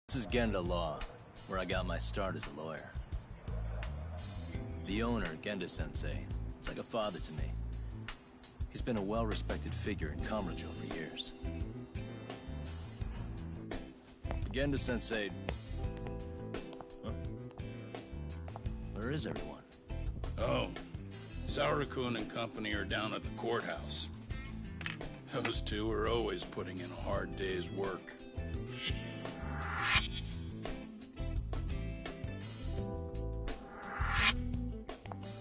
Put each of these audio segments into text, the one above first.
This is Genda Law, where I got my start as a lawyer. The owner, Genda-sensei, is like a father to me. He's been a well-respected figure in Kamurocho for years. Genda-sensei... Huh? Where is everyone? Oh, Saura-kun and company are down at the courthouse. Those two are always putting in a hard day's work.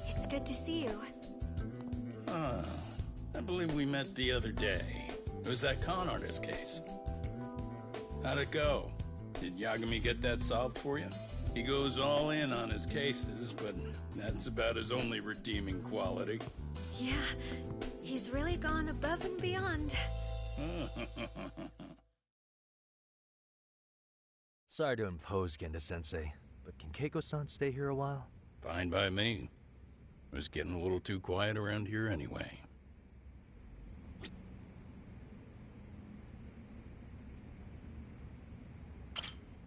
It's good to see you. I believe we met the other day. It was that con artist case. How'd it go? Did Yagami get that solved for you? He goes all in on his cases, but that's about his only redeeming quality. Yeah, he's really gone above and beyond. Sorry to impose, Genda-sensei, but can Keiko-san stay here a while? Fine by me. It was getting a little too quiet around here anyway.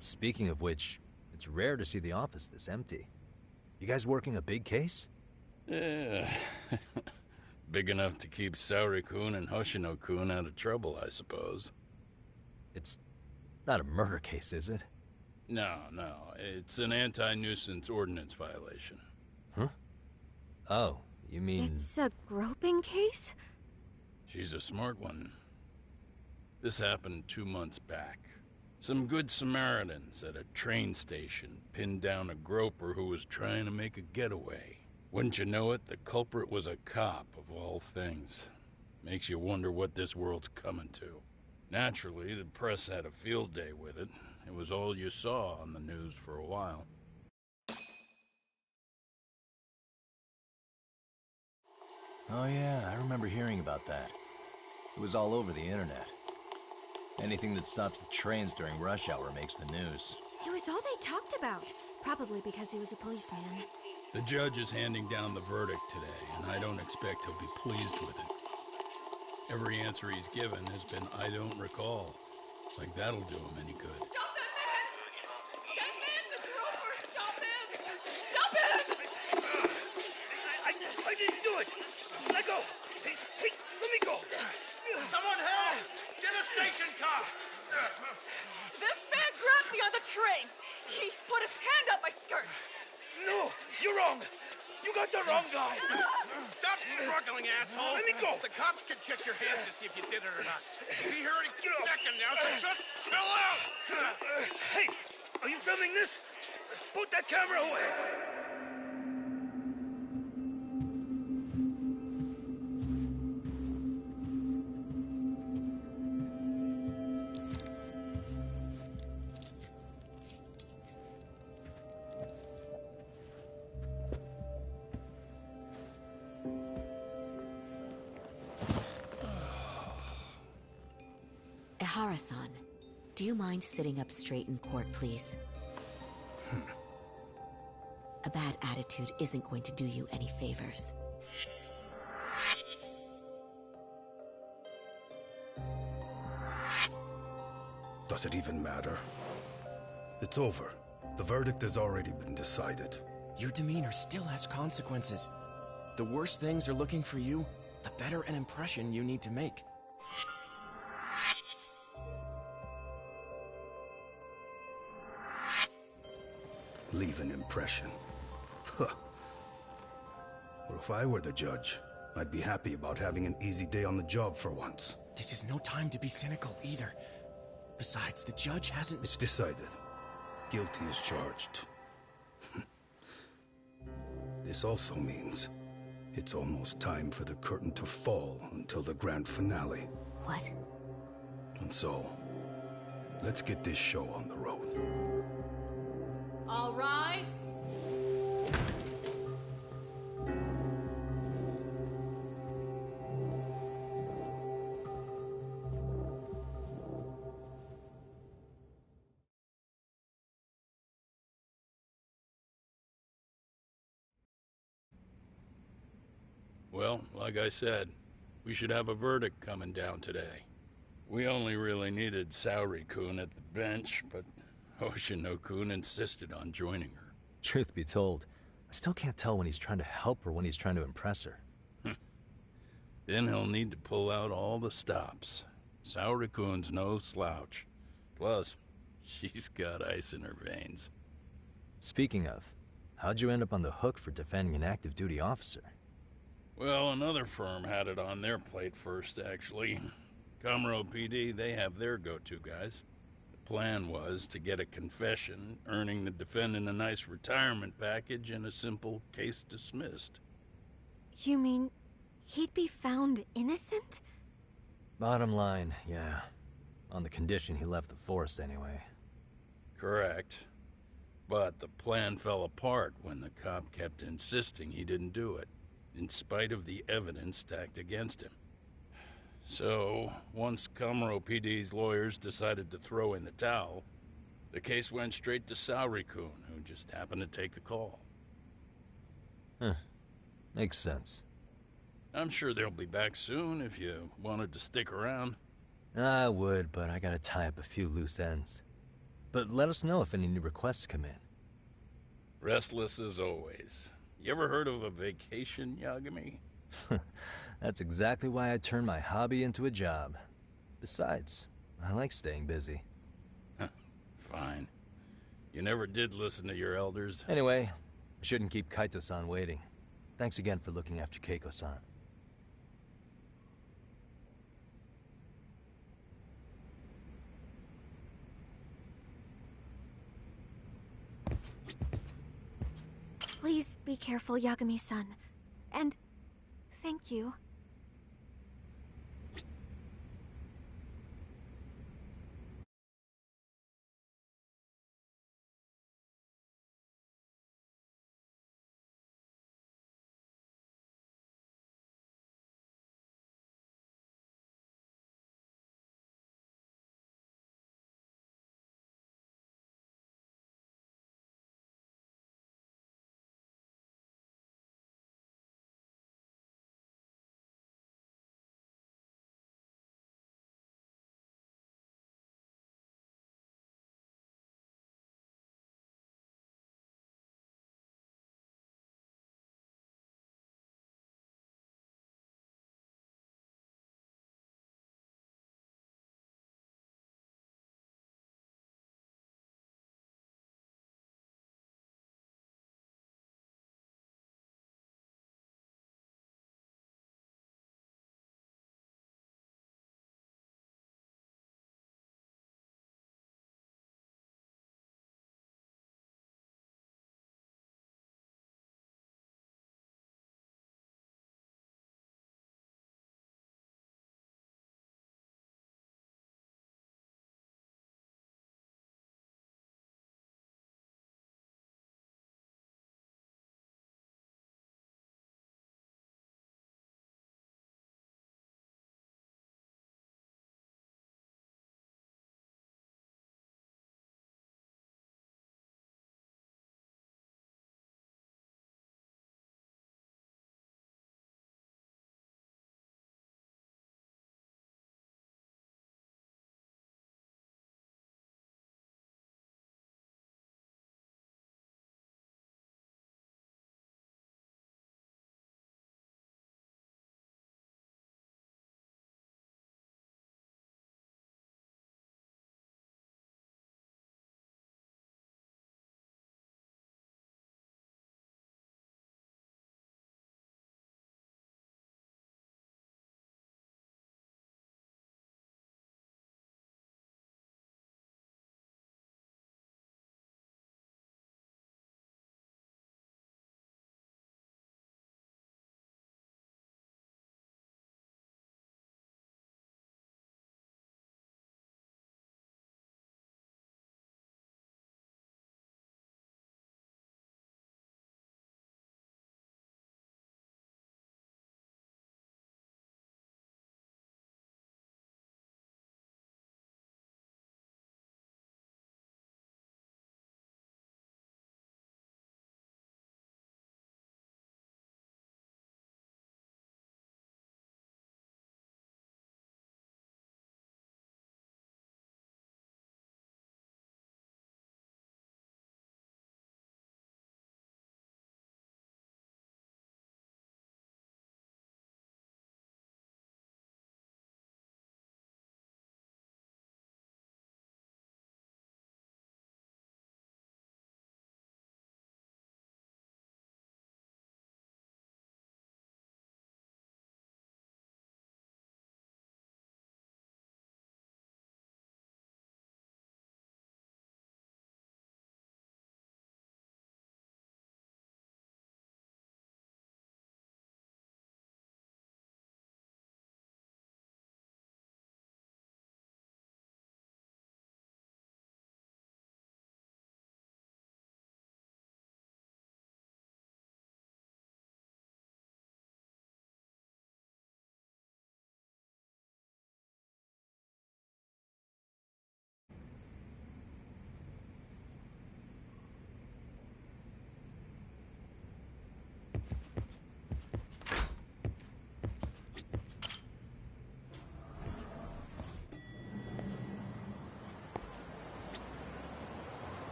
Speaking of which, it's rare to see the office this empty. You guys working a big case? Yeah. Big enough to keep Saori-kun and Hoshino-kun out of trouble, I suppose. It's not a murder case, is it? No. It's an anti-nuisance ordinance violation. Huh? Oh, you mean... It's a groping case? She's a smart one. This happened 2 months back. Some good Samaritans at a train station pinned down a groper who was trying to make a getaway. Wouldn't you know it, the culprit was a cop, of all things. Makes you wonder what this world's coming to. Naturally, the press had a field day with it. It was all you saw on the news for a while. Oh yeah, I remember hearing about that. It was all over the internet. Anything that stops the trains during rush hour makes the news. It was all they talked about. Probably because he was a policeman. The judge is handing down the verdict today, and I don't expect he'll be pleased with it. Every answer he's given has been, I don't recall. Like that'll do him any good. Stop that man! That man's a groper! Stop him! Stop him! I didn't do it! Let go! Hey, let me go! Someone help! Get a station car! This man grabbed me on the train! He put his hand up my skirt! No! You're wrong! You got the wrong guy! Stop struggling, asshole! Let me go! The cops can check your hands to see if you did it or not. Be here any second now, so just chill out! Hey! Are you filming this? Put that camera away! Ihara-san, do you mind sitting up straight in court, please? A bad attitude isn't going to do you any favors. Does it even matter? It's over. The verdict has already been decided. Your demeanor still has consequences. The worse things are looking for you, the better an impression you need to make. Leave an impression. Huh. Well, if I were the judge, I'd be happy about having an easy day on the job for once. This is no time to be cynical, either. Besides, the judge hasn't... It's decided. Guilty is charged. This also means it's almost time for the curtain to fall until the grand finale. What? And so, let's get this show on the road. All rise! Well, like I said, we should have a verdict coming down today. We only really needed Saori-kun at the bench, but Hoshino-kun insisted on joining her. Truth be told, I still can't tell when he's trying to help her when he's trying to impress her. Then he'll need to pull out all the stops. Saori-kun's no slouch. Plus, she's got ice in her veins. Speaking of, how'd you end up on the hook for defending an active duty officer? Well, another firm had it on their plate first, actually. Comro PD, they have their go-to guys. The plan was to get a confession, earning the defendant a nice retirement package and a simple case dismissed. You mean he'd be found innocent? Bottom line, yeah. On the condition he left the force anyway. Correct. But the plan fell apart when the cop kept insisting he didn't do it, in spite of the evidence stacked against him. So, once Comro PD's lawyers decided to throw in the towel, the case went straight to Saori-kun, who just happened to take the call. Huh. Makes sense. I'm sure they'll be back soon if you wanted to stick around. I would, but I gotta tie up a few loose ends. But let us know if any new requests come in. Restless as always. You ever heard of a vacation, Yagami? That's exactly why I turned my hobby into a job. Besides, I like staying busy. Fine. You never did listen to your elders. Anyway, I shouldn't keep Kaito-san waiting. Thanks again for looking after Keiko-san. Please be careful, Yagami-san. And thank you.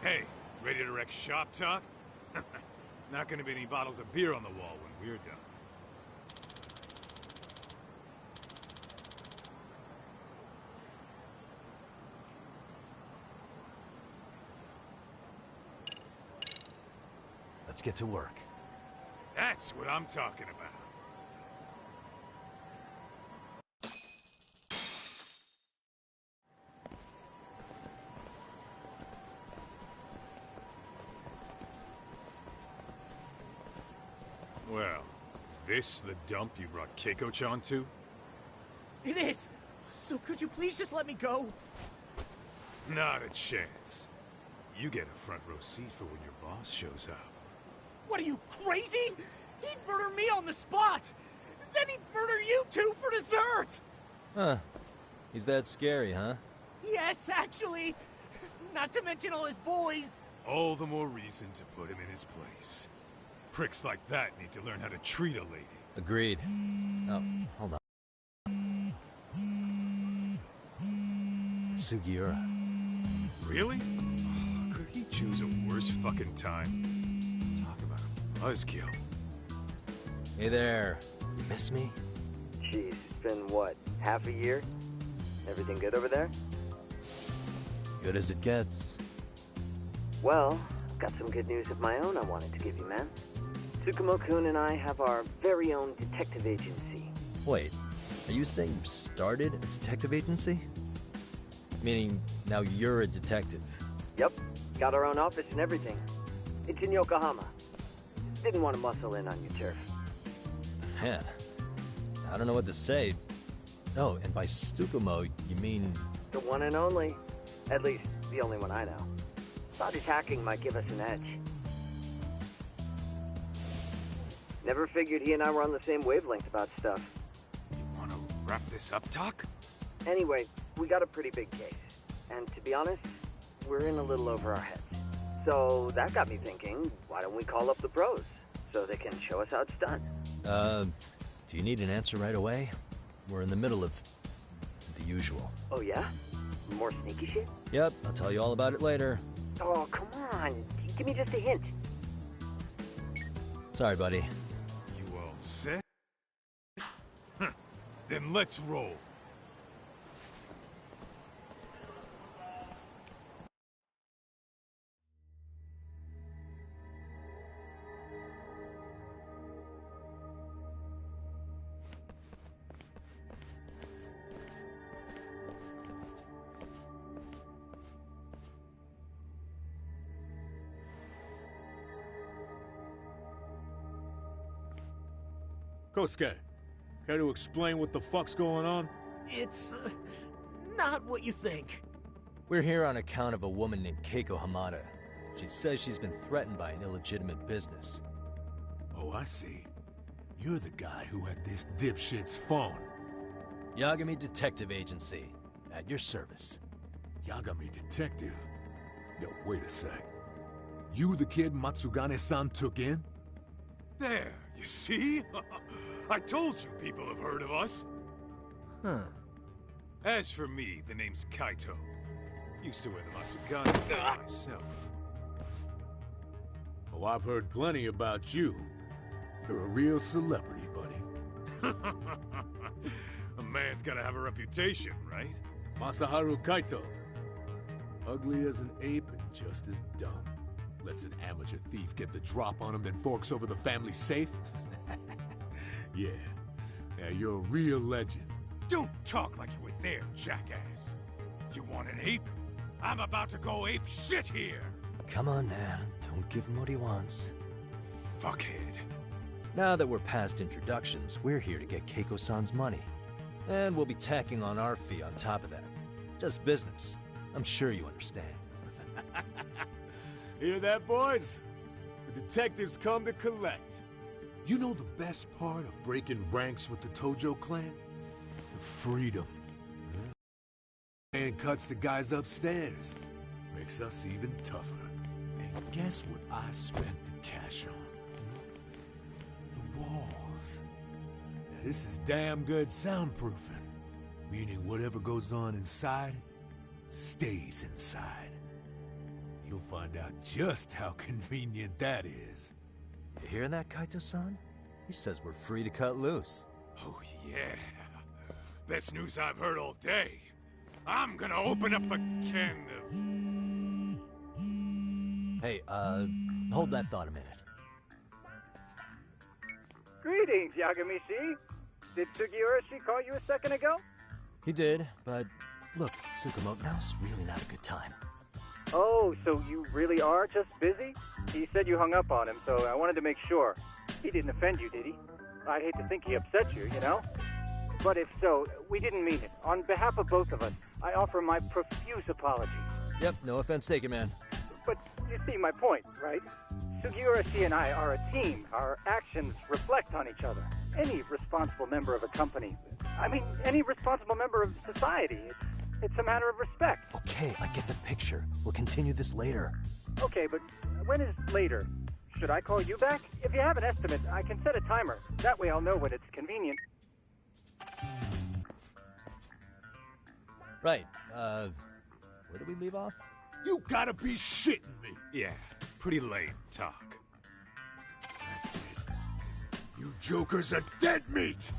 Hey, ready to wreck shop talk? Not gonna be any bottles of beer on the wall when we're done. Let's get to work. That's what I'm talking about. Well, this the dump you brought Keiko-chan to? It is! So could you please just let me go? Not a chance. You get a front row seat for when your boss shows up. What are you, crazy? He'd murder me on the spot! Then he'd murder you too for dessert! Huh. He's that scary, huh? Yes, actually. Not to mention all his boys. All the more reason to put him in his place. Pricks like that need to learn how to treat a lady. Agreed. Oh, hold on. Sugiura. Really? Oh, could he choose a worse fucking time? Talk about a buzzkill. Hey there. You miss me? Jeez, it's been what, half a year? Everything good over there? Good as it gets. Well, I've got some good news of my own I wanted to give you, man. Tsukumo-kun and I have our very own detective agency. Wait, are you saying you started a detective agency? Meaning, now you're a detective? Yep, got our own office and everything. It's in Yokohama. Didn't want to muscle in on your turf. Man, I don't know what to say. Oh, and by Tsukumo, you mean... The one and only. At least, the only one I know. Thought his hacking might give us an edge. Never figured he and I were on the same wavelength about stuff. You want to wrap this up, Doc? Anyway, we got a pretty big case. And to be honest, we're in a little over our heads. So that got me thinking, why don't we call up the pros? So they can show us how it's done. Do you need an answer right away? We're in the middle of the usual. Oh yeah? More sneaky shit? Yep, I'll tell you all about it later. Oh, come on. Give me just a hint. Sorry, buddy. You all set? Then let's roll. Kosuke, care to explain what the fuck's going on? It's, not what you think. We're here on account of a woman named Keiko Hamada. She says she's been threatened by an illegitimate business. Oh, I see. You're the guy who had this dipshit's phone. Yagami Detective Agency. At your service. Yagami Detective? Yo, wait a sec. You the kid Matsugane-san took in? There, you see? I told you people have heard of us. Huh. As for me, the name's Kaito. Used to wear the Matsugane myself. Oh, I've heard plenty about you. You're a real celebrity, buddy. A man's gotta have a reputation, right? Masaharu Kaito. Ugly as an ape and just as dumb. Lets an amateur thief get the drop on him, then forks over the family safe? Yeah. Now you're a real legend. Don't talk like you were there, jackass. You want an ape? I'm about to go ape shit here. Come on, man. Don't give him what he wants. Fuckhead. Now that we're past introductions, we're here to get Keiko-san's money. And we'll be tacking on our fee on top of that. Just business. I'm sure you understand. Hear that, boys? The detectives come to collect. You know the best part of breaking ranks with the Tojo clan? The freedom. Man cuts the guys upstairs. Makes us even tougher. And guess what I spent the cash on? This is damn good soundproofing. Meaning whatever goes on inside, stays inside. You'll find out just how convenient that is. You hear that, Kaito-san? He says we're free to cut loose. Oh, yeah. Best news I've heard all day. I'm gonna open up a can of... Hey, hold that thought a minute. Greetings, Yagami-shi. Did Sugiura-shi call you a second ago? He did, but look, Tsukumo, now's really not a good time. Oh, so you really are just busy? He said you hung up on him, so I wanted to make sure. He didn't offend you, did he? I'd hate to think he upset you, you know? But if so, we didn't mean it. On behalf of both of us, I offer my profuse apologies. Yep, no offense taken, man. But you see my point, right? Sugiura-shi and I are a team. Our actions reflect on each other. Any responsible member of a company, any responsible member of society, it's a matter of respect. Okay, I get the picture. We'll continue this later. Okay, but when is later? Should I call you back? If you have an estimate, I can set a timer. That way I'll know when it's convenient. Right, where did we leave off? You gotta be shitting me! Yeah, pretty lame talk. That's it. You jokers are dead meat!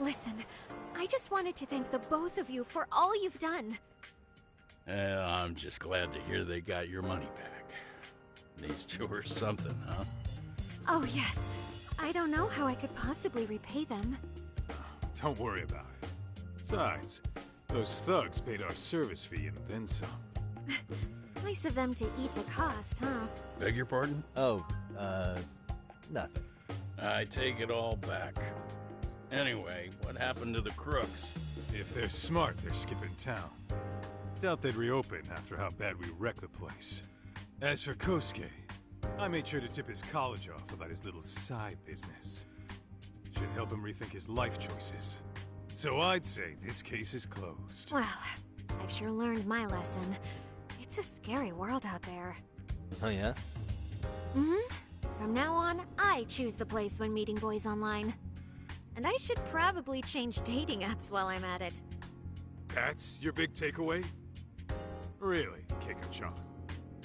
Listen, I just wanted to thank the both of you for all you've done. I'm just glad to hear they got your money back. These two are something, huh? Oh, yes. I don't know how I could possibly repay them. Don't worry about it. Besides, those thugs paid our service fee and then some. Nice of them to eat the cost, huh? Beg your pardon? Oh, nothing. I take it all back. Anyway, what happened to the crooks? If they're smart, they're skipping town. Doubt they'd reopen after how bad we wrecked the place. As for Kosuke, I made sure to tip his college off about his little side business. Should help him rethink his life choices. So I'd say this case is closed. Well, I've sure learned my lesson. It's a scary world out there. Oh, yeah? Mm-hmm. From now on, I choose the place when meeting boys online. And I should probably change dating apps while I'm at it. That's your big takeaway? Really, Keiko-chan?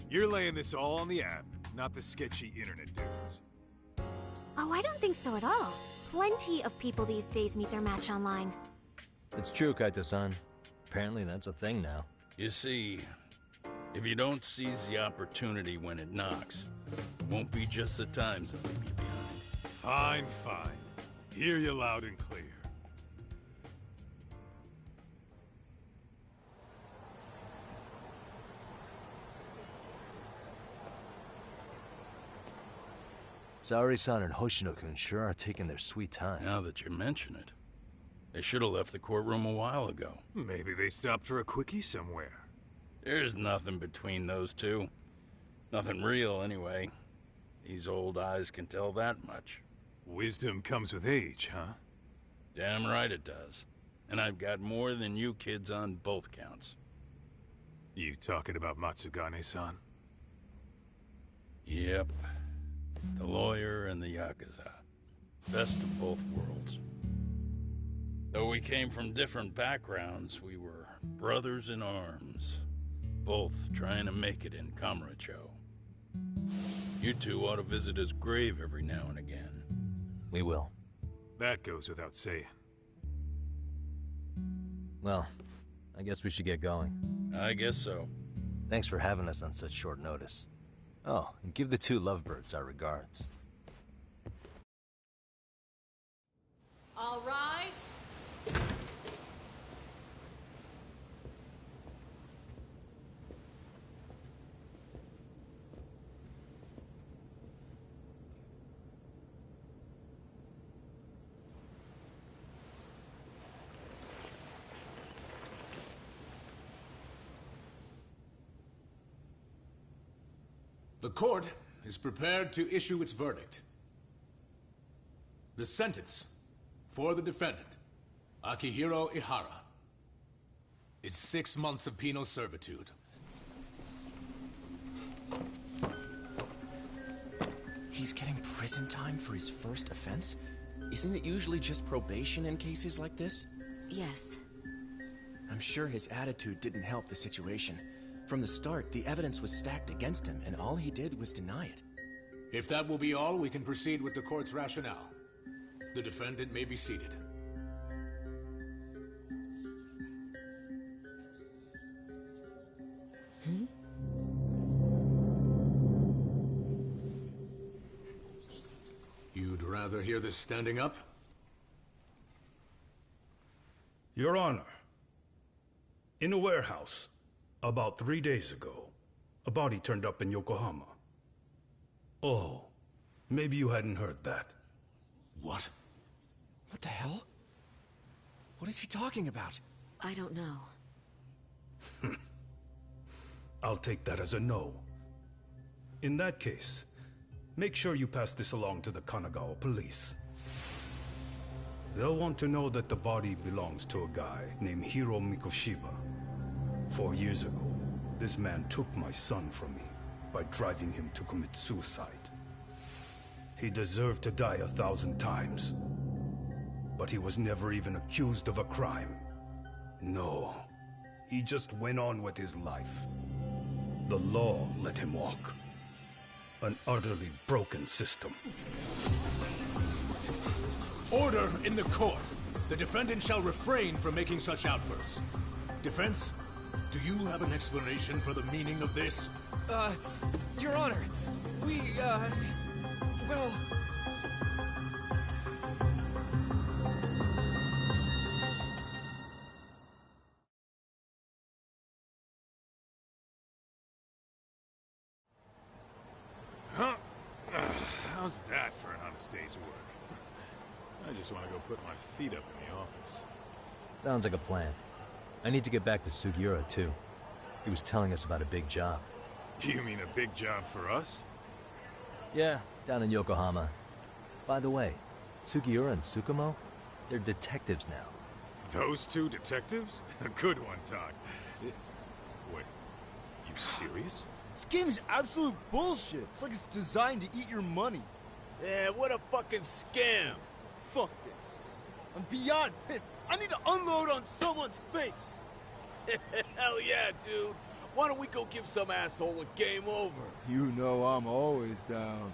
You're laying this all on the app, not the sketchy internet dudes. Oh, I don't think so at all. Plenty of people these days meet their match online. It's true, Kaito-san. Apparently that's a thing now. You see, if you don't seize the opportunity when it knocks, it won't be just the times that leave you behind. Fine, fine. Hear you loud and clear. Saori-san and Hoshino-kun sure are taking their sweet time. Now that you mention it, they should have left the courtroom a while ago. Maybe they stopped for a quickie somewhere. There's nothing between those two. Nothing real, anyway. These old eyes can tell that much. Wisdom comes with age, huh? Damn right it does. And I've got more than you kids on both counts. You talking about Matsugane-san? Yep. The lawyer and the Yakuza. Best of both worlds. Though we came from different backgrounds, we were brothers in arms. Both trying to make it in Kamurocho. You two ought to visit his grave every now and again. We will. That goes without saying. Well, I guess we should get going. I guess so. Thanks for having us on such short notice. Oh, and give the two lovebirds our regards. All rise. The court is prepared to issue its verdict. The sentence for the defendant, Akihiro Ihara, is 6 months of penal servitude. He's getting prison time for his first offense? Isn't it usually just probation in cases like this? Yes. I'm sure his attitude didn't help the situation. From the start, the evidence was stacked against him, and all he did was deny it. If that will be all, we can proceed with the court's rationale. The defendant may be seated. You'd rather hear this standing up? Your Honor, in a warehouse, about 3 days ago, a body turned up in Yokohama. Oh, maybe you hadn't heard that. What? What the hell? What is he talking about? I don't know. I'll take that as a no. In that case, make sure you pass this along to the Kanagawa police. They'll want to know that the body belongs to a guy named Hiro Mikoshiba. 4 years ago, this man took my son from me by driving him to commit suicide. He deserved to die 1,000 times, but he was never even accused of a crime. No, he just went on with his life. The law let him walk. An utterly broken system. Order in the court! The defendant shall refrain from making such outbursts. Defense? Do you have an explanation for the meaning of this? Your Honor, well... Huh? How's that for an honest day's work? I just want to go put my feet up in the office. Sounds like a plan. I need to get back to Sugiura, too. He was telling us about a big job. You mean a big job for us? Yeah, down in Yokohama. By the way, Sugiura and Tsukumo, they're detectives now. Those two detectives? A good one, Todd. Wait, you serious? This game is absolute bullshit. It's like it's designed to eat your money. Yeah, what a fucking scam. Fuck this. I'm beyond pissed. I need to unload on someone's face. Hell yeah, dude. Why don't we go give some asshole a game over? You know I'm always down.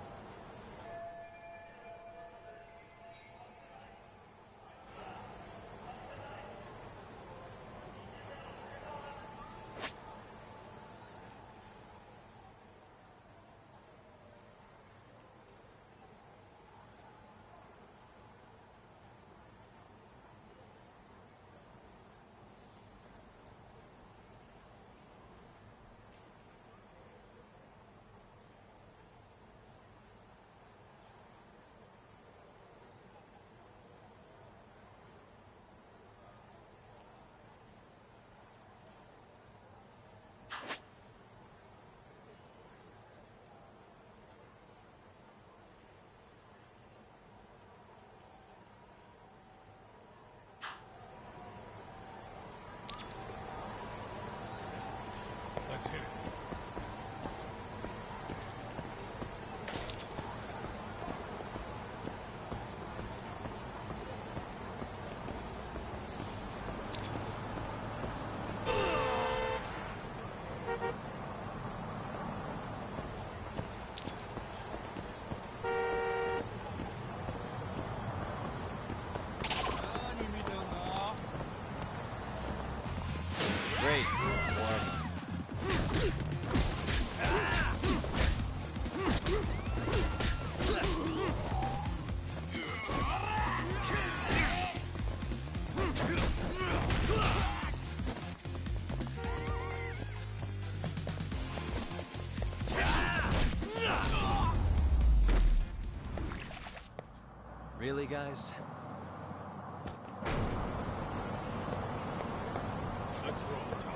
Let's hit it. Great. Really, guys? Let's roll, Tom.